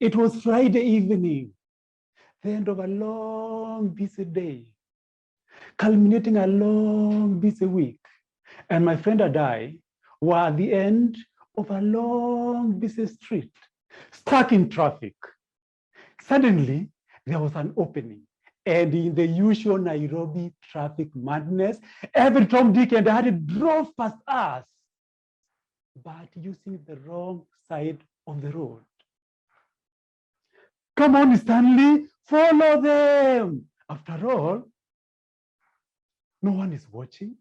It was Friday evening, the end of a long, busy day, culminating a long, busy week. And my friend and I were at the end of a long, busy street, stuck in traffic. Suddenly, there was an opening. And in the usual Nairobi traffic madness, every Tom, Dick, and Harry drove past us, but using the wrong side of the road. Come on, Stanley, follow them. After all, no one is watching.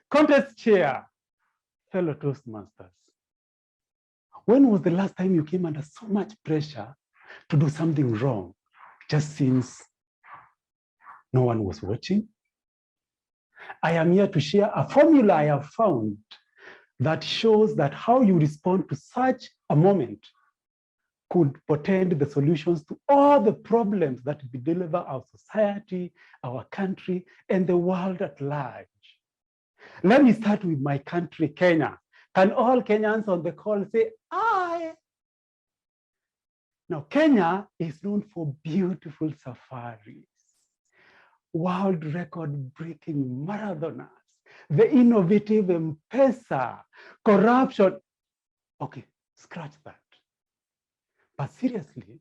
Contest chair, fellow Toastmasters. When was the last time you came under so much pressure to do something wrong, just since no one was watching? I am here to share a formula I have found that shows that how you respond to such a moment could portend the solutions to all the problems that we deliver our society, our country, and the world at large. Let me start with my country, Kenya. Can all Kenyans on the call say, "I"? Now, Kenya is known for beautiful safaris, world record-breaking marathoners, the innovative M-Pesa, corruption. Okay, scratch that. But seriously,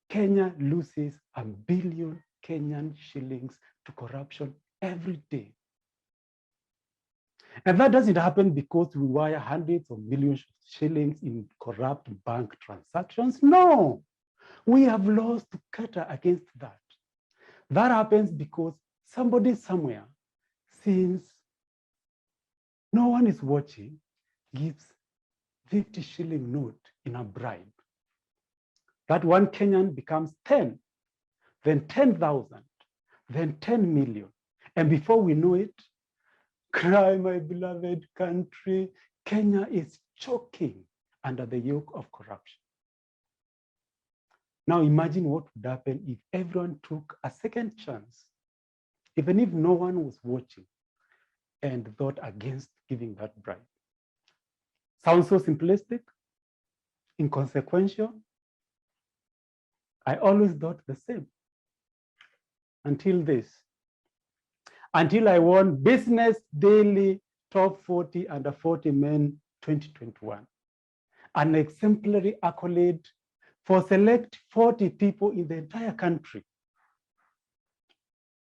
Kenya loses $1 billion Kenyan shillings to corruption every day. And that doesn't happen because we wire hundreds of millions of shillings in corrupt bank transactions. No, we have laws to cater against that. That happens because somebody somewhere, since no one is watching, gives 50 shilling note in a bribe. That one Kenyan becomes 10, then 10,000, then 10 million. And before we know it, cry, my beloved country, Kenya is choking under the yoke of corruption. Now imagine what would happen if everyone took a second chance, even if no one was watching, and thought against giving that bribe. Sounds so simplistic, inconsequential. I always thought the same until this. Until I won Business Daily Top 40 Under 40 Men 2021, an exemplary accolade for select 40 people in the entire country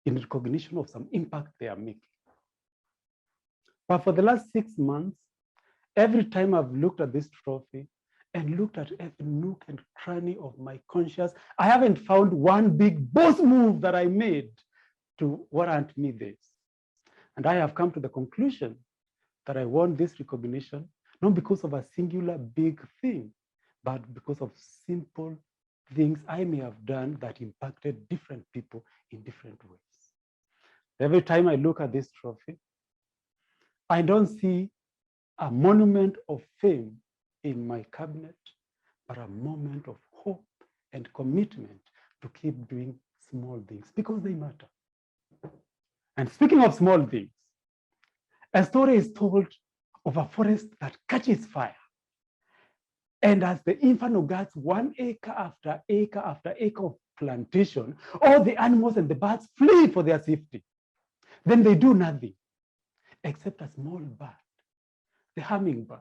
in recognition of some impact they are making. But for the last 6 months, every time I've looked at this trophy and looked at every nook and cranny of my conscience, I haven't found one big boss move that I made to warrant me this. And I have come to the conclusion that I won this recognition, not because of a singular big thing, but because of simple things I may have done that impacted different people in different ways. Every time I look at this trophy, I don't see a monument of fame in my cabinet, but a moment of hope and commitment to keep doing small things because they matter. And speaking of small things, a story is told of a forest that catches fire. And as the inferno guards 1 acre after acre after acre of plantation, all the animals and the birds flee for their safety. Then they do nothing except a small bird, the hummingbird.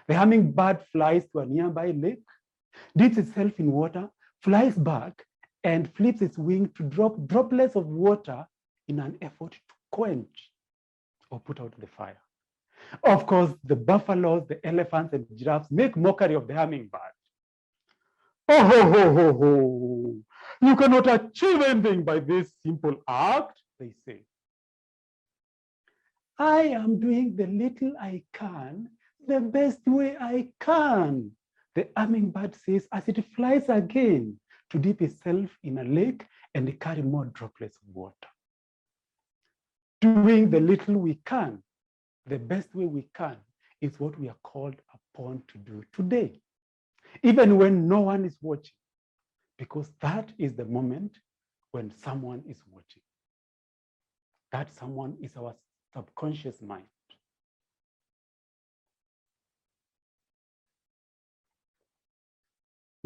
The hummingbird flies to a nearby lake, dips itself in water, flies back, and flips its wing to drop droplets of water in an effort to quench or put out the fire. Of course, the buffaloes, the elephants, and giraffes make mockery of the hummingbird. Oh, ho, ho, ho, ho. You cannot achieve anything by this simple act, they say. I am doing the little I can, the best way I can, the hummingbird says as it flies again to dip itself in a lake and carry more droplets of water. Doing the little we can, the best way we can, is what we are called upon to do today, even when no one is watching, because that is the moment when someone is watching. That someone is our subconscious mind.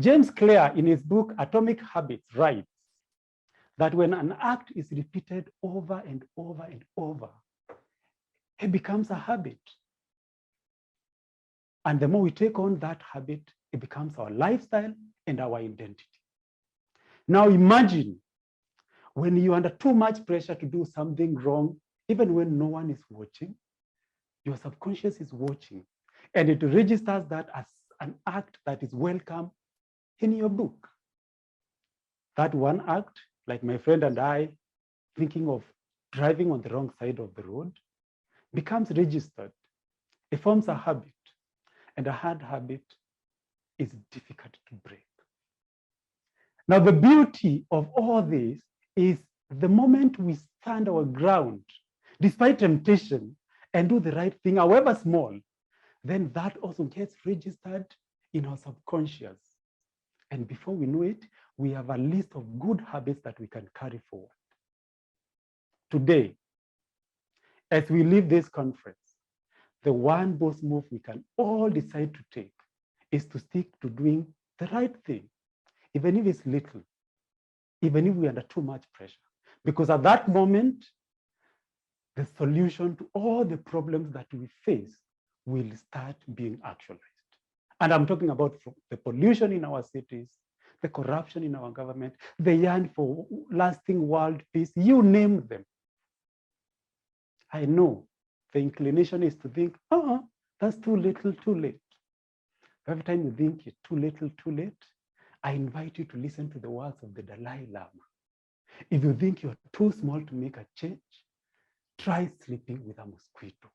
James Clear, in his book Atomic Habits, writes that when an act is repeated over and over and over, it becomes a habit. And the more we take on that habit, it becomes our lifestyle and our identity. Now imagine when you're under too much pressure to do something wrong, even when no one is watching, your subconscious is watching, and it registers that as an act that is welcome in your book. That one act, like my friend and I thinking of driving on the wrong side of the road, becomes registered. It forms a habit, and a hard habit is difficult to break. Now, the beauty of all this is the moment we stand our ground, despite temptation, and do the right thing, however small, then that also gets registered in our subconscious. And before we know it, we have a list of good habits that we can carry forward. Today, as we leave this conference, the one boss move we can all decide to take is to stick to doing the right thing, even if it's little, even if we're under too much pressure. Because at that moment, the solution to all the problems that we face will start being actualized. And I'm talking about the pollution in our cities, the corruption in our government, the yearn for lasting world peace, you name them. I know the inclination is to think, that's too little, too late. Every time you think it's too little, too late, I invite you to listen to the words of the Dalai Lama. If you think you're too small to make a change, try sleeping with a mosquito.